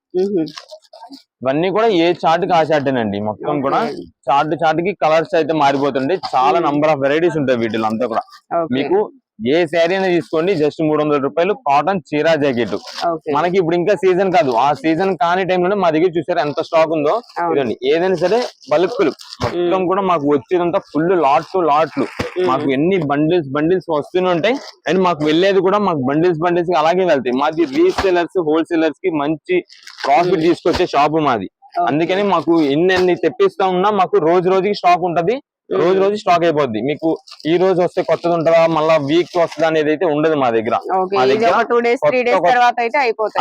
ఇవన్నీ కూడా ఏ చార్ట్ కి ఆ చార్టేనండి. మొత్తం కూడా చార్ట్ కి కలర్స్ అయితే మారిపోతుండే. చాలా నంబర్ ఆఫ్ వెరైటీస్ ఉంటాయి వీటిలో అంతా కూడా. మీకు ఏ శారీ అయినా తీసుకోండి, జస్ట్ 300 రూపాయలు కాటన్ చీరా జాకెట్. మనకి ఇప్పుడు ఇంకా సీజన్ కాదు, ఆ సీజన్ కాని టైంలోనే మా దగ్గర చూసారా ఎంత స్టాక్ ఉందో. ఇదండి ఏదైనా సరే బల్క్లు మొత్తం కూడా మాకు వచ్చేదంతా ఫుల్ లాట్లు. మాకు ఎన్ని బండిల్స్ వస్తూనే ఉంటాయి. అండ్ మాకు వెళ్ళేది కూడా మాకు బండిల్స్ అలాగే వెళ్తాయి. మాది రీసేలర్స్ హోల్సేలర్స్ కి మంచి ప్రాఫిట్ తీసుకొచ్చే షాపు మాది. అందుకని మాకు ఎన్ని తెప్పిస్తా ఉన్నా మాకు రోజుకి స్టాక్ ఉంటది, రోజు స్టాక్ అయిపోద్ది. మీకు ఈ రోజు వస్తే కొత్తది ఉంటుందా, మళ్ళా వీక్ వస్తుందా అనేది అయితే ఉండదు మా దగ్గర.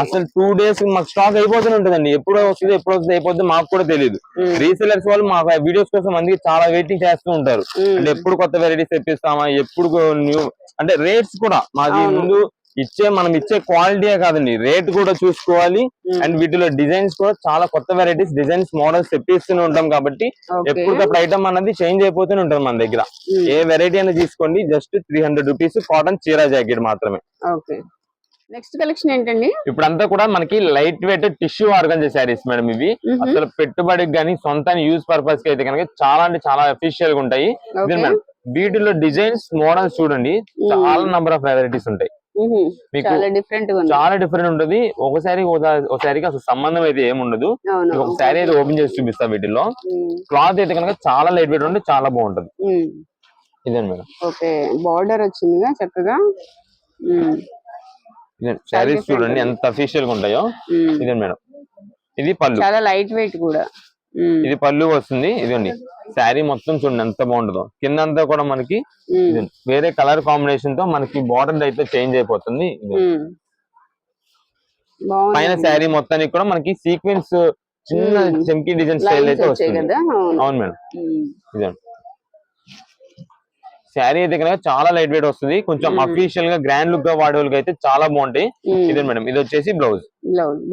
అసలు 2 days మాకు స్టాక్ అయిపోతూనే ఉంటదండి. ఎప్పుడు వస్తుంది అయిపోద్ది మాకు కూడా తెలియదు. రీసేలర్స్ వాళ్ళు మా వీడియోస్ కోసం అందుకే చాలా వెయిటింగ్ చేస్తూ ఉంటారు. అంటే ఎప్పుడు కొత్త వెరైటీస్ తెప్పిస్తామా, ఎప్పుడు న్యూ అంటే రేట్స్ కూడా మాది ముందు మనం ఇచ్చే క్వాలిటీయే కాదండి, రేట్ కూడా చూసుకోవాలి. అండ్ వీటిలో డిజైన్స్ కూడా చాలా కొత్త వెరైటీస్ డిజైన్స్ మోడల్స్ తెప్పిస్తూనే ఉంటాం కాబట్టి ఎప్పటికప్పుడు ఐటమ్ అన్నది చేంజ్ అయిపోతూనే ఉంటుంది మన దగ్గర. ఏ వెరైటీ అయినా తీసుకోండి, జస్ట్ 300 రూపీస్ కాటన్ చీరా జాకెట్ మాత్రమే. నెక్స్ట్ కలెక్షన్ ఏంటండి? ఇప్పుడంతా కూడా మనకి light weight tissue organza saris madam. ఇవి అసలు పెట్టుబడికి కానీ సొంత యూజ్ పర్పస్ కి అయితే కనుక చాలా అంటే చాలా ఎఫిషియల్ గా ఉంటాయి. మేడం వీటిలో డిజైన్స్ మోడల్స్ చూడండి, చాలా నంబర్ ఆఫ్ వెరైటీస్ ఉంటాయి. చాలా డిఫరెంట్ ఉంటది. ఒకసారికి అసలు సంబంధం అయితే ఏముండదు. ఒక శారీ అయితే ఓపెన్ చేసి చూపిస్తా. వీటిలో క్లాత్ అయితే కనుక చాలా లైట్ వెయిట్ ఉంటే చాలా బాగుంటది. ఇదండి మేడం. ఓకే, బార్డర్ వచ్చింది చక్కగా. శారీస్ చూడండి ఎంత అఫీషియల్ గా ఉంటాయో. ఇదండి మేడం, ఇది పళ్ళు, చాలా లైట్ వెయిట్ కూడా. ఇది పళ్ళు వస్తుంది. ఇదండి శారీ మొత్తం చూడండి ఎంత బాగుంటుందో. కింద అంతా కూడా మనకి వేరే కలర్ కాంబినేషన్ తో మనకి బార్డర్ అయితే చేంజ్ అయిపోతుంది. పైన శారీ మొత్తానికి కూడా మనకి సీక్వెన్స్ చిన్న చెంకీ డిజైన్ స్టైల్ అయితే వస్తుంది. అవును మేడం. ఇదండి శారీ అయితే కనుక చాలా లైట్ వెయిట్ వస్తుంది. కొంచెం అఫీషియల్ గా గ్రాండ్ లుక్ గా వాడే వాళ్ళకి అయితే చాలా బాగుంటాయి. ఇదండి మేడం, ఇది వచ్చేసి బ్లౌజ్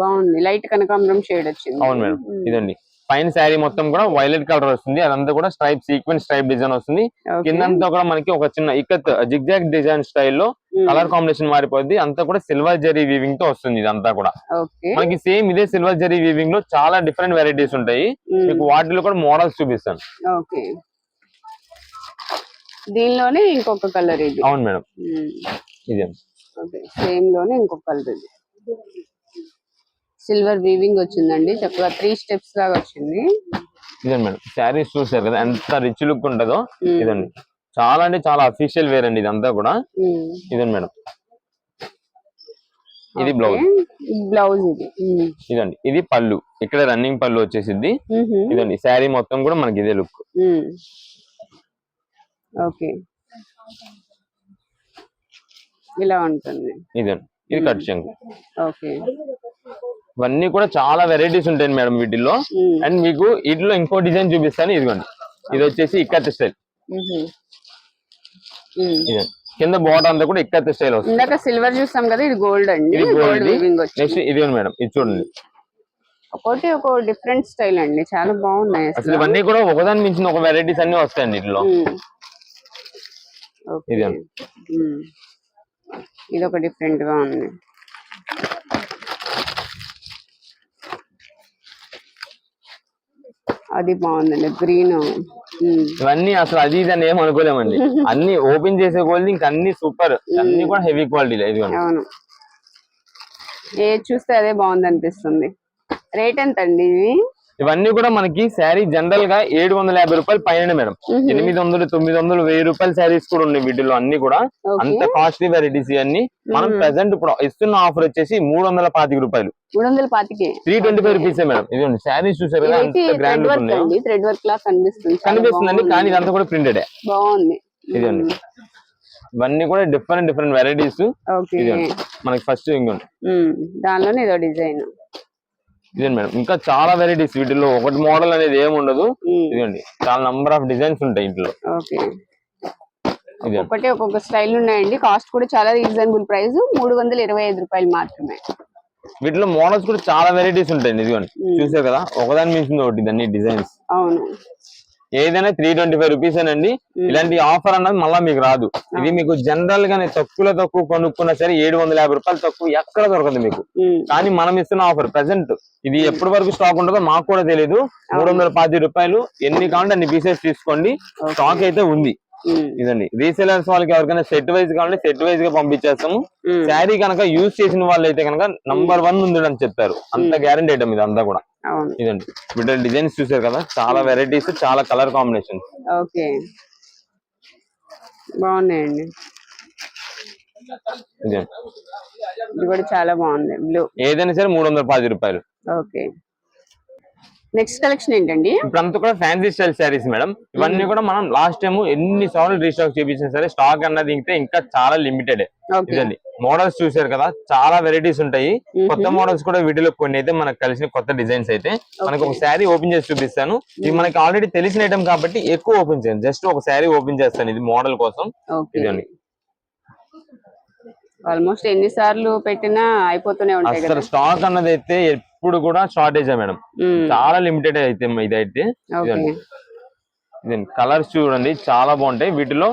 బాగుంది, లైట్ కనకాంబరం షేడ్ వచ్చింది. అవును మేడం. ఇదండి పైన శారీ మొత్తం కూడా వైలెట్ కలర్ వస్తుంది, అదంతా కూడా సీక్వెన్స్ స్ట్రైప్ డిజైన్ వస్తుంది. కిందంతా కూడా మనకి ఒక చిన్న ఇక్కత్ జిగ్జాగ్ డిజైన్ స్టైల్లో కలర్ కాంబినేషన్ మారిపోద్ది. అంతా కూడా సిల్వర్ జరీ వీవింగ్ తో వస్తుంది. ఇదంతా కూడా మనకి సేమ్ ఇదే సిల్వర్ జరీ వీవింగ్ లో చాలా డిఫరెంట్ వెరైటీస్ ఉంటాయి. మీకు వాటిలో కూడా మోడల్స్ చూపిస్తాను. దీనిలోనే ఇంకొక కలర్ ఇది. అవును మేడం, ఇదే సేమ్ లోనే ఇంకొక కలర్ ఇది. సిల్వర్ వీవింగ్ వచ్చిందండి, చక్కగా 3 స్టెప్స్ లాగా వచ్చింది. ఇదే మేడం శారీస్ చూసారు కదా ఎంత రిచ్ లుక్ ఉంటుందో. ఇదండి చాలా అంటే చాలా అఫీషియల్ వేర్ అండి ఇదంతా కూడా. ఇదండి మేడం, ఇది బ్లౌజ్ ఇది. ఇదండి ఇది పళ్ళు, ఇక్కడ రన్నింగ్ పళ్ళు వచ్చేసిద్ది. ఇదండి శారీ మొత్తం కూడా మనకి ఇదే లుక్. ఓకే, ఇలా ఉంటుంది. ఇదండి ఇది కట్ చెంగు. ఓకే, ఇవన్నీ కూడా చాలా వెరైటీస్ ఉంటాయి మేడం వీటిల్లో. అండ్ మీకు వీటిలో ఇంకో డిజైన్ చూపిస్తాను. ఇదిగోండి, ఇది వచ్చేసి ఇక్కత్ స్టైల్. ఇదండి కింద బార్డర్ అంతా కూడా ఇక్కత్ స్టైల్ వస్తుంది. ఇందాక సిల్వర్ చూస్తాం కదా, ఇది గోల్డ్ అండి. ఇది గోల్డ్. నెక్స్ట్ ఇది మేడం, ఇది చూడండి, ఒకటి ఒక డిఫరెంట్ స్టైల్ అండి, చాలా బాగున్నాయి అసలు. ఇవన్నీ కూడా ఒకదాని మించిన ఒక వెరైటీస్ అన్ని వస్తాయండి వీటిలో. ఇది ఒక డిఫరెంట్ గా ఉంది. అది బాగుందండి, గ్రీన్. ఇవన్నీ అసలు అది ఇది అని ఏం అనుకోలేమండి. అన్ని ఓపెన్ చేసే కొద్ది ఇంకా అన్ని సూపర్, అన్ని కూడా హెవీ క్వాలిటీ. అవును, ఏది చూస్తే అదే బాగుంది అనిపిస్తుంది. రేట్ ఎంత అండి ఇవి? ఇవన్నీ కూడా మనకి శారీ జనరల్ గా 750 రూపాయలు పైన మేడం. 800, 900, 1000 రూపాయల శారీస్ కూడా ఉన్నాయి వీటిలో. అన్ని కూడా అంత కాస్ట్లీ వెరైటీస్ ఇవన్నీ. మనం ప్రెసెంట్ ఇప్పుడు ఇస్తున్న ఆఫర్ వచ్చేసి 325 రూపాయలు. 325 రూపీస్ మేడం. ఇదిగోండి శారీస్ చూసారు కదా ఎంత గ్రాండ్ గా ఉన్నాయో. థ్రెడ్ వర్క్ లా కనిపిస్తుందండి, కానీ ఇదంతా కూడా ప్రింటెడ్ బాగుంది. ఇదండి ఇవన్నీ కూడా డిఫరెంట్ వెరైటీస్. మనకి ఫస్ట్ ఇంకోండి, దానిలోనే ఏదో డిజైన్. ఇదండి మేడం, ఇంకా చాలా వెరైటీస్ వీటిలో. ఒకటి మోడల్ అనేది ఏమి ఉండదు. ఇదండి చాలా నంబర్ ఆఫ్ డిజైన్స్ ఉంటాయి ఇంట్లో. ఒకటి ఒక్కొక్క స్టైల్ ఉన్నాయండి. కాస్ట్ కూడా చాలా రీజనబుల్ ప్రైస్, 325 రూపాయలు మాత్రమే. వీటిలో మోడల్స్ కూడా చాలా వెరైటీస్ ఉంటాయండి. ఇదిగోండి చూసారు కదా, ఒకదాని మించింది ఒకటి అన్ని డిజైన్స్. అవును, ఏదైనా 325 రూపీస్ అండి. ఇలాంటి ఆఫర్ అన్నది మళ్ళీ మీకు రాదు. ఇది మీకు జనరల్ గానే తక్కువ కొనుక్కున్నా సరే 750 రూపాయలు తక్కువ ఎక్కడ దొరకదు మీకు. కానీ మనం ఇస్తున్న ఆఫర్ ప్రెసెంట్ ఇది ఎప్పటి వరకు స్టాక్ ఉంటుందో మాకు కూడా తెలియదు. 325 రూపాయలు, ఎన్ని కావాలంటే అన్ని పీసెస్ తీసుకోండి, స్టాక్ అయితే ఉంది. ఇదండి రీసేలర్స్ వాళ్ళకి ఎవరికైనా సెట్ వైజ్ కావాలంటే సెట్ వైజ్ గా పంపించేస్తాము. శారీ కనుక యూజ్ చేసిన వాళ్ళు అయితే కనుక నంబర్ 1 ఉంది అని చెప్తారు. అంత గ్యారంటీ ఐటమ్ ఇది అంతా కూడా. ఇదండి వీటిలో డిజైన్స్ చూసారు కదా, చాలా వెరైటీస్, చాలా కలర్ కాంబినేషన్. ఓకే, బాగున్నాయండి. ఇది కూడా చాలా బాగుంది, బ్లూ. ఏదైనా సరే 310 రూపాయలు. ఓకే, నెక్స్ట్ కలెక్షన్ ఏంటండి? ఇప్పుడంతా కూడా ఫ్యాన్సీ స్టైల్ శారీస్ మేడం. ఇవన్నీ కూడా మనం లాస్ట్ టైం ఎన్ని సార్లు రీస్టాక్ చేయించినా సరే స్టాక్ అన్నది ఇంకా చాలా లిమిటెడ్. ఇదండి మోడల్స్ చూసారు కదా, చాలా వెరైటీస్ ఉంటాయి. కొత్త మోడల్స్ కూడా వీటిలో కొన్ని అయితే మనకు కలిసిన కొత్త డిజైన్స్ అయితే మనకు ఒక శారీ ఓపెన్ చేసి చూపిస్తాను. ఇది మనకి ఆల్రెడీ తెలిసిన ఐటమ్ కాబట్టి ఎక్కువ ఓపెన్ చేయండి, జస్ట్ ఒక శారీ ఓపెన్ చేస్తాను ఇది మోడల్ కోసం. ఇదండి ఆల్మోస్ట్ ఎన్నిసార్లు పెట్టినా అయిపోతూనే ఉంటాయి. అసలు స్టాక్ అన్నది అయితే ఎప్పుడు కూడా షార్టేజ్ మేడం, చాలా లిమిటెడ్ అయితే ఇదైతే. ఇదండి కలర్స్ చూడండి చాలా బాగుంటాయి. వీటిలో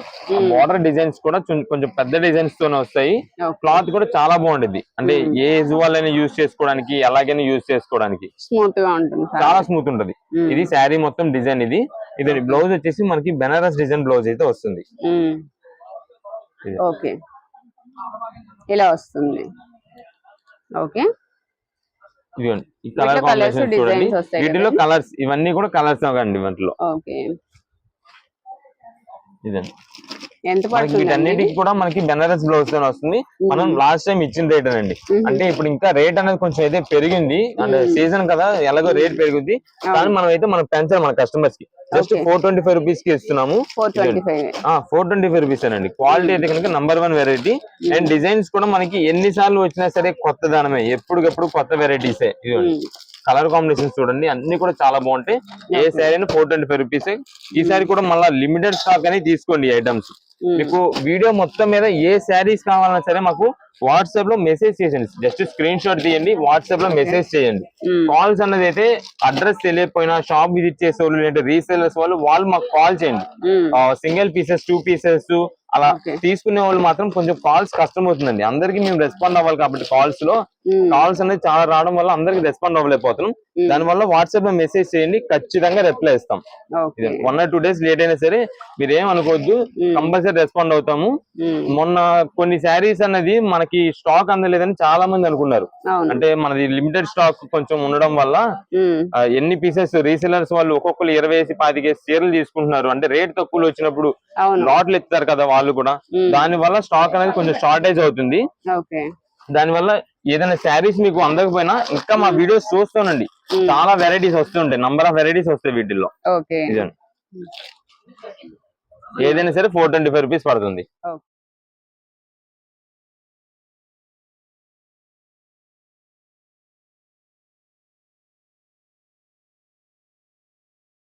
బార్డర్ డిజైన్స్ కూడా కొంచెం పెద్ద డిజైన్స్ తోనే వస్తాయి. క్లాత్ కూడా చాలా బాగుంటుంది, అంటే ఏ ఏజ్ వాళ్ళైనా యూజ్ చేసుకోవడానికి, ఎలాగైనా యూజ్ చేసుకోవడానికి స్మూత్ గా ఉంటుంది, చాలా స్మూత్ ఉంటది. ఇది శారీ మొత్తం డిజైన్. ఇది బ్లౌజ్ వచ్చేసి మనకి బెనారస్ డిజైన్ బ్లౌజ్ అయితే వస్తుంది. ఓకే, ఇలా వస్తుంది. ఓకే, ఇదిగోండి ఈ కలర్ కాంబినేషన్ చూడండి. వీటిలో కలర్స్ ఇవన్నీ కూడా కలర్స్ అండి వాటిలో. ఓకే, ఇదండి ఎంత పడుతుంది? వీటన్నిటికి కూడా మనకి బెనారస్ బ్లౌజ్ తో వస్తుంది. మనం లాస్ట్ టైం ఇచ్చిన రేట్ అండి. అంటే ఇప్పుడు ఇంకా రేట్ అనేది కొంచెం అయితే పెరిగింది, అంటే సీజన్ కదా ఎలాగో రేట్ పెరుగుద్ది. కానీ మనం అయితే మనం పెంచాలి మన కస్టమర్స్ కి. జస్ట్ 425 రూపీస్ కి ఇస్తున్నాము. 425 రూపీస్ అండి. క్వాలిటీ అయితే కనుక నంబర్ 1 వెరైటీ. అండ్ డిజైన్స్ కూడా మనకి ఎన్నిసార్లు వచ్చినా సరే కొత్త దానమే, ఎప్పటికెప్పుడు కొత్త వెరైటీసే. కలర్ కాంబినేషన్స్ చూడండి, అన్ని కూడా చాలా బాగుంటాయి. ఏ శారీ అయినా 425 రూపీస్. ఈ సారీ కూడా మళ్ళీ లిమిటెడ్ స్టాక్ అని తీసుకోండి ఐటమ్స్. మీకు వీడియో మొత్తం మీద ఏ శారీస్ కావాలన్నా సరే మాకు వాట్సాప్ లో మెసేజ్ చేయండి. జస్ట్ స్క్రీన్ షాట్ తీయండి, వాట్సాప్ లో మెసేజ్ చేయండి. కాల్స్ అన్నది అయితే అడ్రస్ తెలియకపోయినా షాప్ విజిట్ చేసే వాళ్ళు లేదంటే రీసేలర్స్ వాళ్ళు మాకు కాల్ చేయండి. సింగిల్ పీసెస్ 2 పీసెస్ అలా తీసుకునే వాళ్ళు మాత్రం కొంచెం కాల్స్ కష్టం అవుతుందండి. అందరికి మేము రెస్పాండ్ అవ్వాలి కాబట్టి కాల్స్ అనేది చాలా రావడం వల్ల అందరికి రెస్పాండ్ అవ్వలేకపోతున్నాం. దాని వల్ల వాట్సాప్ లో మెసేజ్ చేయండి, ఖచ్చితంగా రిప్లై ఇస్తాం. 1 or 2 days లేట్ అయినా సరే మీరు ఏం అనుకోవద్దు, కంపల్సరీ రెస్పాండ్ అవుతాము. మొన్న కొన్ని శారీస్ అన్నది మనకి స్టాక్ అందలేదని చాలా మంది అనుకున్నారు. అంటే మనది లిమిటెడ్ స్టాక్ కొంచెం ఉండడం వల్ల ఎన్ని పీసెస్ రీసెలర్స్ వాళ్ళు ఒక్కొక్కరు 20-25 చీరలు తీసుకుంటున్నారు. అంటే రేట్ తక్కువలో వచ్చినప్పుడు లాట్లు ఎత్తారు కదా వాళ్ళు కూడా, దాని వల్ల స్టాక్ అనేది కొంచెం షార్టేజ్ అవుతుంది. దాని వల్ల ఏదైనా శారీస్ మీకు అందకపోయినా ఇంకా మా వీడియోస్ చూస్తానండి, చాలా వెరైటీస్ వస్తుంటాయి, నంబర్ ఆఫ్ వెరైటీస్ వస్తాయి వీటిల్లో. ఏదైనా సరే 425 రూపీస్ పడుతుంది.